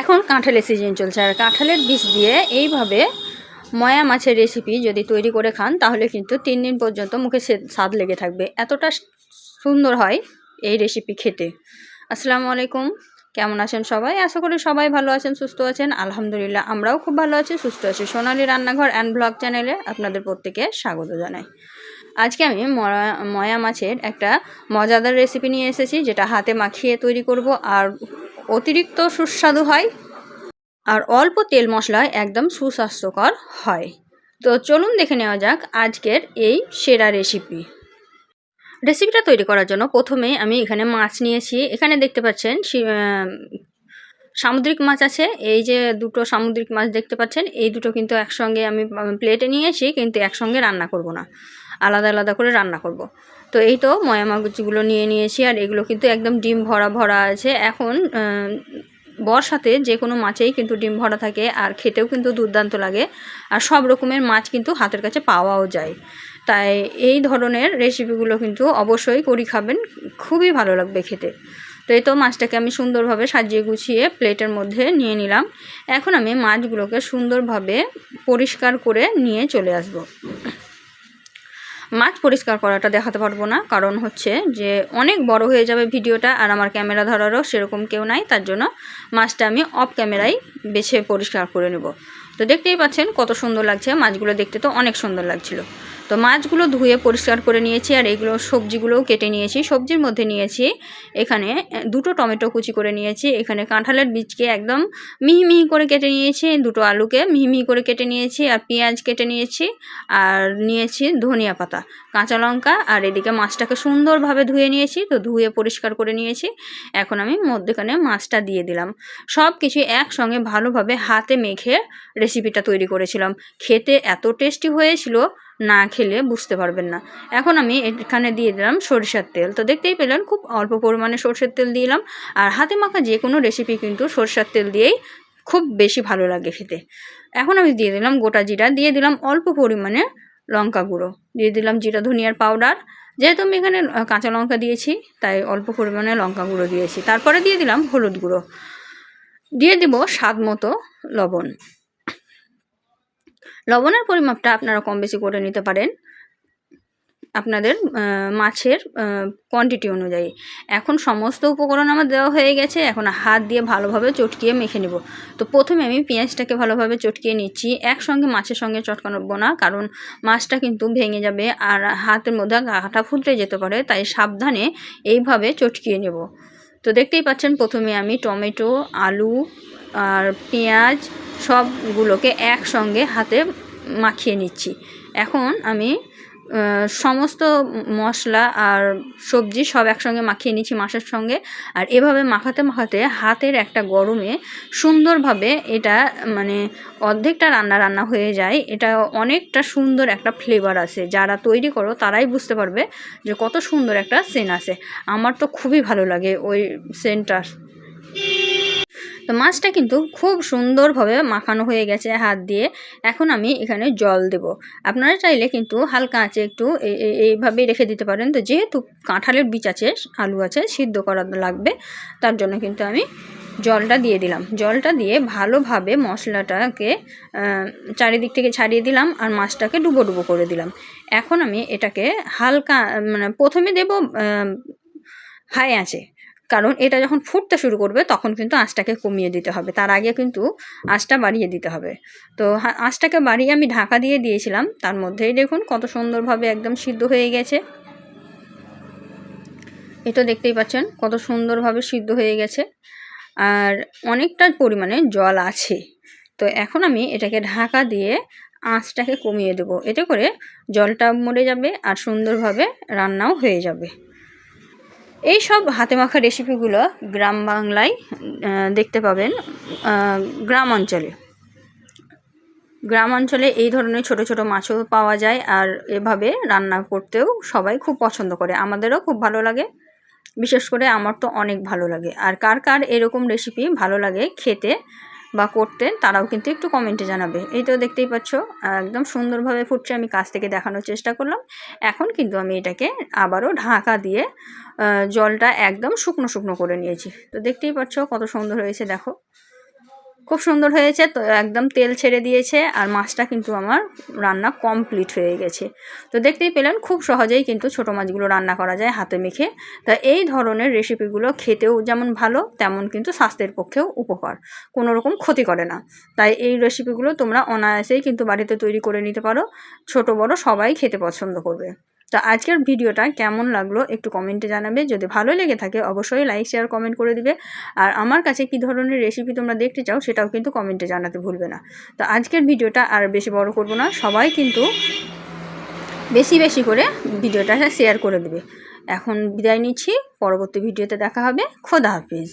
এখন কাঁঠালের সিজন চলছে, আর কাঁঠালের বীজ দিয়ে এইভাবে ময়া মাছের রেসিপি যদি তৈরি করে খান তাহলে কিন্তু 3 দিন পর্যন্ত মুখে স্বাদ লেগে থাকবে। এতটা সুন্দর হয় এই রেসিপি খেতে। আসসালামু আলাইকুম, কেমন আছেন সবাই? আশা করি সবাই ভালো আছেন, সুস্থ আছেন। আলহামদুলিল্লাহ আমরাও খুব ভালো আছি, সুস্থ আছি। সোনালী রান্নাঘর অ্যান্ড ব্লগ চ্যানেলে আপনাদের প্রত্যেকে স্বাগত জানাই। আজকে আমি ময়া মাছের একটা মজাদার রেসিপি নিয়ে এসেছি, যেটা হাতে মাখিয়ে তৈরি করব, আর অতিরিক্ত সুস্বাদু হয় আর অল্প তেল মশলায় একদম সুস্বাস্থ্যকর হয়। তো চলুন দেখে নেওয়া যাক আজকের এই সেরা রেসিপিটা তৈরি করার জন্য প্রথমে আমি এখানে মাছ নিয়েছি। এখানে দেখতে পাচ্ছেন সামুদ্রিক মাছ আছে। এই যে দুটো সামুদ্রিক মাছ দেখতে পাচ্ছেন, এই দুটো কিন্তু একসঙ্গে আমি প্লেটে নিয়েছি, কিন্তু একসঙ্গে রান্না করব না, আলাদা আলাদা করে রান্না করব। তো এই তো ময়া মাছগুলো নিয়ে নিয়েছি, আর এগুলো কিন্তু একদম ডিম ভরা ভরা আছে। এখন বর্ষাতে যে কোনো মাছেই কিন্তু ডিম ভরা থাকে, আর খেতেও কিন্তু দুর্দান্ত লাগে, আর সব রকমের মাছ কিন্তু হাতের কাছে পাওয়াও যায়। তাই এই ধরনের রেসিপিগুলো কিন্তু অবশ্যই করে খাবেন, খুবই ভালো লাগবে খেতে। তো এই তো মাছটাকে আমি সুন্দরভাবে সাজিয়ে গুছিয়ে প্লেটের মধ্যে নিয়ে নিলাম। এখন আমি মাছগুলোকে সুন্দরভাবে পরিষ্কার করে নিয়ে চলে আসব। মাছ পরিষ্কার করাটা দেখাতে পারবো না, কারণ হচ্ছে যে অনেক বড় হয়ে যাবে ভিডিওটা, আর আমার ক্যামেরা ধরারও সেরকম কেউ নাই। তার জন্য মাছটা আমি অফ ক্যামেরায় বেছে পরিষ্কার করে নেব। তো দেখতেই পাচ্ছেন কত সুন্দর লাগছে, মাছগুলো দেখতে তো অনেক সুন্দর লাগছিল। তো মাছগুলো ধুয়ে পরিষ্কার করে নিয়েছি, আর এইগুলো সবজিগুলোও কেটে নিয়েছি। সবজির মধ্যে নিয়েছি এখানে দুটো টমেটো কুচি করে নিয়েছি, এখানে কাঁঠালের বীজকে একদম মিহি মিহি করে কেটে নিয়েছি, দুটো আলুকে মিহি মিহি করে কেটে নিয়েছি, আর পেঁয়াজ কেটে নিয়েছি, আর নিয়েছি ধনিয়া পাতা, কাঁচা লঙ্কা, আর এদিকে মাছটাকে সুন্দরভাবে ধুয়ে নিয়েছি। তো ধুয়ে পরিষ্কার করে নিয়েছি। এখন আমি মধ্যখানে মাছটা দিয়ে দিলাম। সব কিছু একসঙ্গে ভালোভাবে হাতে মেখে রেসিপিটা তৈরি করেছিলাম। খেতে এত টেস্টি হয়েছিল, না খেলে বুঝতে পারবেন না। এখন আমি এখানে দিয়ে দিলাম সরিষার তেল। তো দেখতেই পেলেন খুব অল্প পরিমাণে সরষের তেল দিলাম, আর হাতে মাখা যে কোনো রেসিপি কিন্তু সরষের তেল দিয়েই খুব বেশি ভালো লাগে খেতে। এখন আমি দিয়ে দিলাম গোটা জিরা, দিয়ে দিলাম অল্প পরিমাণে লঙ্কা গুঁড়ো, দিয়ে দিলাম জিরা ধনিয়ার পাউডার। যেহেতু আমি এখানে কাঁচা লঙ্কা দিয়েছি, তাই অল্প পরিমাণে লঙ্কা গুঁড়ো দিয়েছি। তারপরে দিয়ে দিলাম হলুদ গুঁড়ো, দিয়ে দিব স্বাদ মতো লবণ। লবণের পরিমাপটা আপনারা কম বেশি করে নিতে পারেন আপনাদের মাছের কোয়ান্টিটি অনুযায়ী। এখন সমস্ত উপকরণ আমার দেওয়া হয়ে গেছে, এখন হাত দিয়ে ভালোভাবে চটকিয়ে মেখে নেব। তো প্রথমে আমি পেঁয়াজটাকে ভালোভাবে চটকিয়ে নিচ্ছি, একসঙ্গে মাছের সঙ্গে চটকানো না, কারণ মাছটা কিন্তু ভেঙে যাবে আর হাতের মধ্যে কাঁটা ফুটে যেতে পারে, তাই সাবধানে এইভাবে চটকিয়ে নেব। তো দেখতেই পাচ্ছেন প্রথমে আমি টমেটো, আলু আর পেঁয়াজ সবগুলোকে একসঙ্গে হাতে মাখিয়ে নিচ্ছি। এখন আমি সমস্ত মশলা আর সবজি সব একসঙ্গে মাখিয়ে নিচ্ছি মাছের সঙ্গে, আর এভাবে মাখাতে মাখাতে হাতের একটা গরমে সুন্দরভাবে এটা মানে অর্ধেকটা রান্না হয়ে যায়। এটা অনেকটা সুন্দর একটা ফ্লেভার আসে, যারা তৈরি করো তারাই বুঝতে পারবে যে কত সুন্দর একটা সেন্ট আসে। আমার তো খুবই ভালো লাগে ওই সেন্টটা। তো মাছটা কিন্তু খুব সুন্দরভাবে মাখানো হয়ে গেছে হাত দিয়ে। এখন আমি এখানে জল দেব। আপনারা চাইলে কিন্তু হালকা আঁচে একটু এইভাবেই রেখে দিতে পারেন। তো যেহেতু কাঁঠালের বীজ আছে, আলু আছে, সিদ্ধ করা লাগবে, তার জন্য কিন্তু আমি জলটা দিয়ে দিলাম। জলটা দিয়ে ভালোভাবে মশলাটাকে চারিদিক থেকে ছাড়িয়ে দিলাম, আর মাছটাকে ডুবো ডুবো করে দিলাম। এখন আমি এটাকে হালকা মানে প্রথমে দেব হাই আঁচে, কারণ এটা যখন ফুটতে শুরু করবে তখন কিন্তু আঁচটাকে কমিয়ে দিতে হবে, তার আগে কিন্তু আঁচটা বাড়িয়ে দিতে হবে। তো আঁচটাকে বাড়িয়ে আমি ঢাকা দিয়ে দিয়েছিলাম, তার মধ্যেই দেখুন কত সুন্দরভাবে একদম সিদ্ধ হয়ে গেছে। এটা দেখতেই পাচ্ছেন কত সুন্দরভাবে সিদ্ধ হয়ে গেছে, আর অনেকটা পরিমাণে জল আছে। তো এখন আমি এটাকে ঢাকা দিয়ে আঁচটাকে কমিয়ে দেবো, এতে করে জলটা মরে যাবে আর সুন্দরভাবে রান্নাও হয়ে যাবে। এই সব হাতে মাখা রেসিপিগুলো গ্রাম বাংলায় দেখতে পাবেন। গ্রাম অঞ্চলে এই ধরনের ছোট ছোট মাছও পাওয়া যায়, আর এভাবে রান্না করতেও সবাই খুব পছন্দ করে, আমাদেরও খুব ভালো লাগে। বিশেষ করে আমার তো অনেক ভালো লাগে। আর কার কার এরকম রেসিপি ভালো লাগে খেতে বা করতে, তারাও কিন্তু একটু কমেন্টে জানাবে। এই তো দেখতেই পাচ্ছ একদম সুন্দরভাবে ফুটছে, আমি কাছ থেকে দেখানোর চেষ্টা করলাম। এখন কিন্তু আমি এটাকে আবারও ঢাকা দিয়ে জলটা একদম শুকনো শুকনো করে নিয়েছি। তো দেখতেই পাচ্ছ কত সুন্দর হয়েছে, দেখো। খুব সুন্দর হয়েছে, তো একদম তেল ছেড়ে দিয়েছে আর মাছটা কিন্তু আমার রান্না কমপ্লিট হয়ে গেছে। তো দেখতেই পেলেন খুব সহজেই কিন্তু ছোটো মাছগুলো রান্না করা যায় হাতে মেখে। তা এই ধরনের রেসিপিগুলো খেতেও যেমন ভালো, তেমন কিন্তু স্বাস্থ্যের পক্ষেও উপকার, কোনো রকম ক্ষতি করে না। তাই এই রেসিপিগুলো তোমরা অনায়াসেই কিন্তু বাড়িতে তৈরি করে নিতে পারো, ছোট বড় সবাই খেতে পছন্দ করবে। তো আজকের ভিডিওটা কেমন লাগলো একটু কমেন্টে জানাবে। যদি ভালো লেগে থাকে অবশ্যই লাইক শেয়ার কমেন্ট করে দিবে। আর আমার কাছে কী ধরনের রেসিপি তোমরা দেখতে চাও সেটাও কিন্তু কমেন্টে জানাতে ভুলবে না। তো আজকের ভিডিওটা আর বেশি বড় করব না, সবাই কিন্তু বেশি বেশি করে ভিডিওটা শেয়ার করে দেবে। এখন বিদায় নিচ্ছি, পরবর্তী ভিডিওতে দেখা হবে। খোদা হাফিজ।